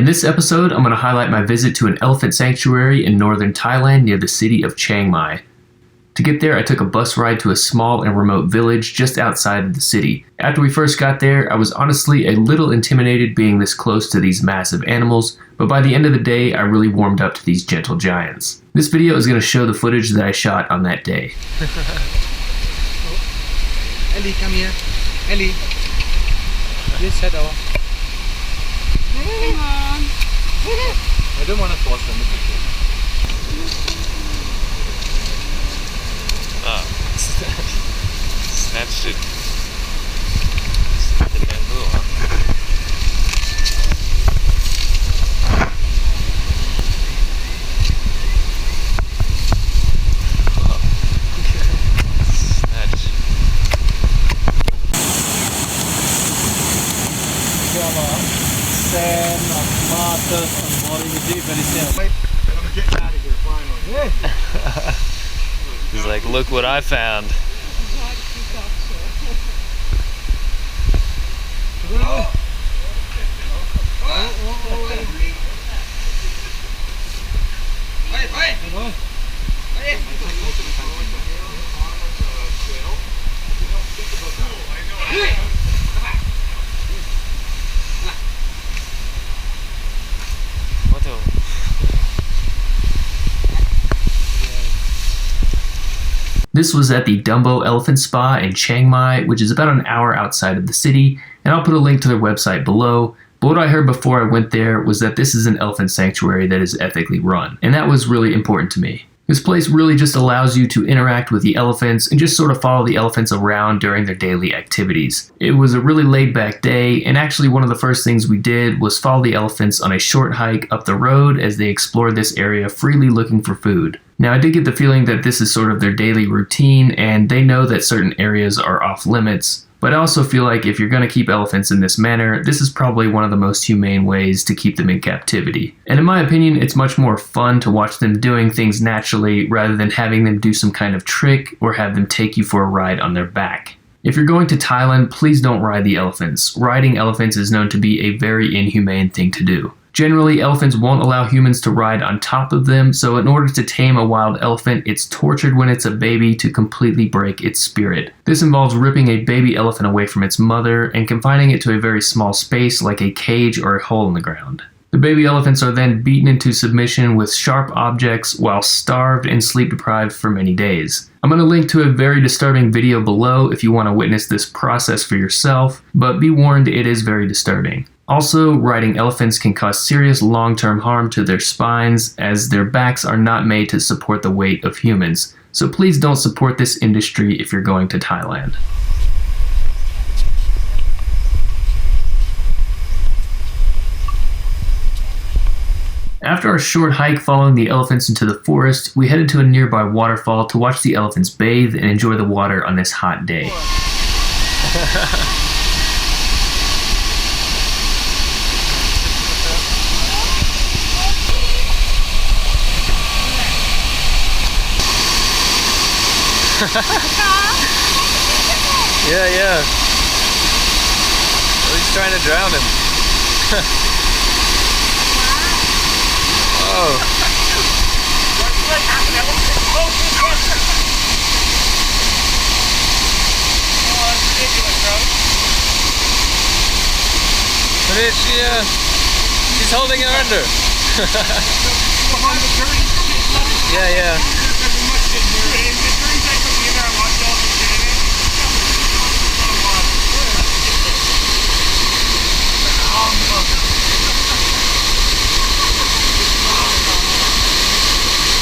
In this episode, I'm going to highlight my visit to an elephant sanctuary in northern Thailand near the city of Chiang Mai. To get there, I took a bus ride to a small and remote village just outside of the city. After we first got there, I was honestly a little intimidated being this close to these massive animals, but by the end of the day, I really warmed up to these gentle giants. This video is going to show the footage that I shot on that day. Ellie, come here. Ellie. Please head over. Come on. I don't want to force them. Snatched it. The bamboo, huh? Snatch. Sam, Martha, and Molly, we do very soon. I'm getting out of here finally. He's like, look what I found. This was at the Dumbo Elephant Spa in Chiang Mai, which is about an hour outside of the city, and I'll put a link to their website below. But what I heard before I went there was that this is an elephant sanctuary that is ethically run, and that was really important to me. This place really just allows you to interact with the elephants and just sort of follow the elephants around during their daily activities. It was a really laid-back day, and actually one of the first things we did was follow the elephants on a short hike up the road as they explored this area freely looking for food. Now, I did get the feeling that this is sort of their daily routine, and they know that certain areas are off limits. But I also feel like if you're going to keep elephants in this manner, this is probably one of the most humane ways to keep them in captivity. And in my opinion, it's much more fun to watch them doing things naturally rather than having them do some kind of trick or have them take you for a ride on their back. If you're going to Thailand, please don't ride the elephants. Riding elephants is known to be a very inhumane thing to do. Generally, elephants won't allow humans to ride on top of them, so in order to tame a wild elephant, it's tortured when it's a baby to completely break its spirit. This involves ripping a baby elephant away from its mother and confining it to a very small space like a cage or a hole in the ground. The baby elephants are then beaten into submission with sharp objects while starved and sleep deprived for many days. I'm going to link to a very disturbing video below if you want to witness this process for yourself, but be warned, it is very disturbing. Also, riding elephants can cause serious long-term harm to their spines as their backs are not made to support the weight of humans. So please don't support this industry if you're going to Thailand. After our short hike following the elephants into the forest, we headed to a nearby waterfall to watch the elephants bathe and enjoy the water on this hot day. Yeah. He's trying to drown him. Oh. But she's holding it under. Yeah.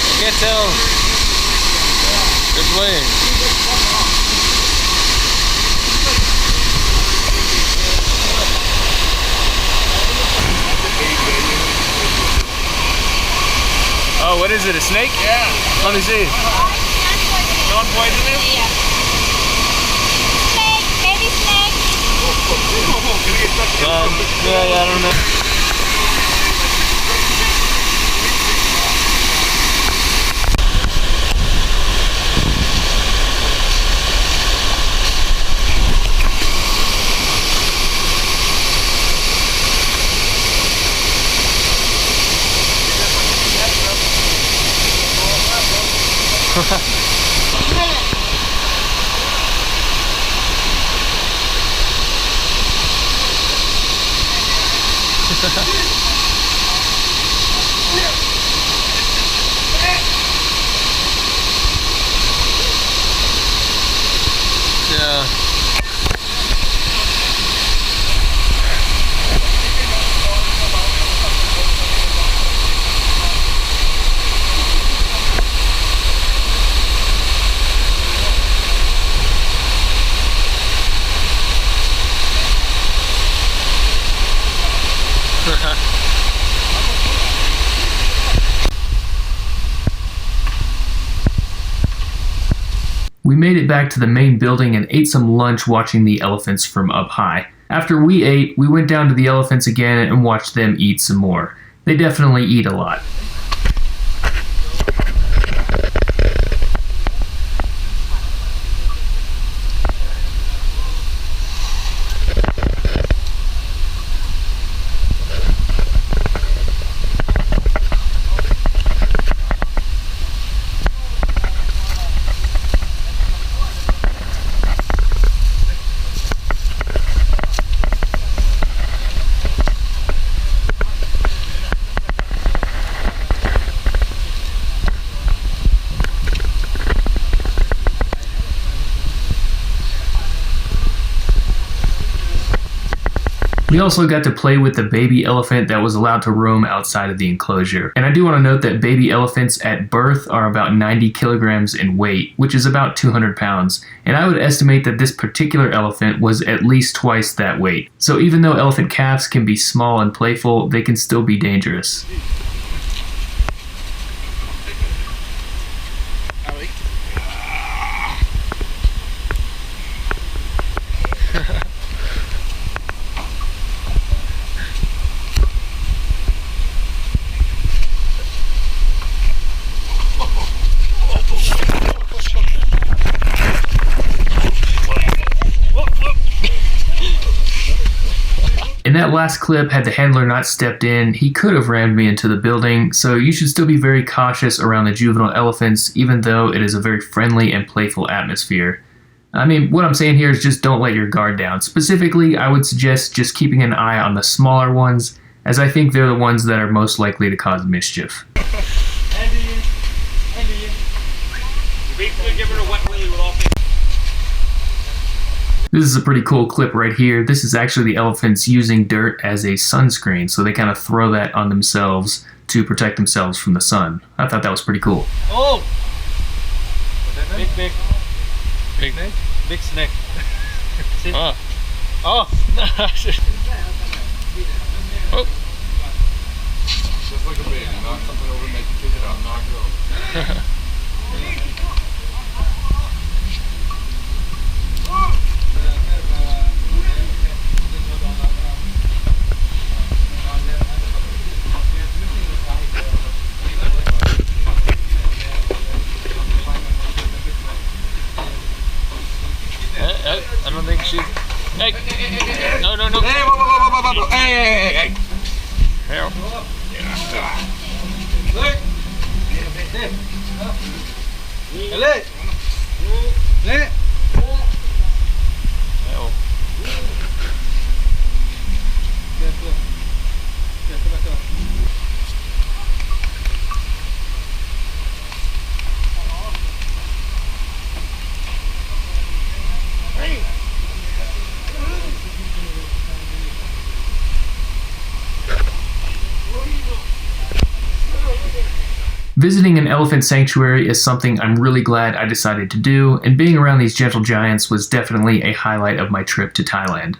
I can't tell. Good playing. Oh, what is it? A snake? Yeah. Let me see. Don't poison him? Yeah. Snake, baby snake. Yeah, I don't know. Yeah. We made it back to the main building and ate some lunch watching the elephants from up high. After we ate, we went down to the elephants again and watched them eat some more. They definitely eat a lot. We also got to play with the baby elephant that was allowed to roam outside of the enclosure. And I do want to note that baby elephants at birth are about 90 kilograms in weight, which is about 200 pounds. And I would estimate that this particular elephant was at least twice that weight. So even though elephant calves can be small and playful, they can still be dangerous. In that last clip, had the handler not stepped in, he could have rammed me into the building, so you should still be very cautious around the juvenile elephants, even though it is a very friendly and playful atmosphere. I mean, what I'm saying here is just don't let your guard down. Specifically, I would suggest just keeping an eye on the smaller ones, as I think they're the ones that are most likely to cause mischief. Basically give her a wet willy with all things. This is a pretty cool clip right here. This is actually the elephants using dirt as a sunscreen, so they kind of throw that on themselves to protect themselves from the sun. I thought that was pretty cool. Oh! Big snake. Sit. Oh. Oh! Oh. Just like a baby, knock something over, make you pick it up, knock it over. I don't think she's. Hey! No, no, no! Hey, whoa, whoa, whoa, whoa, whoa, whoa. Hey! Hell. Visiting an elephant sanctuary is something I'm really glad I decided to do, and being around these gentle giants was definitely a highlight of my trip to Thailand.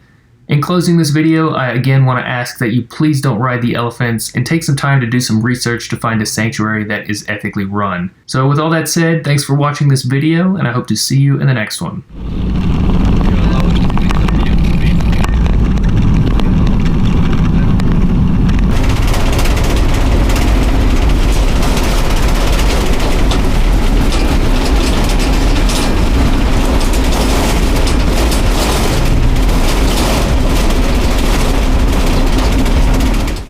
In closing this video, I again want to ask that you please don't ride the elephants and take some time to do some research to find a sanctuary that is ethically run. So with all that said, thanks for watching this video, and I hope to see you in the next one.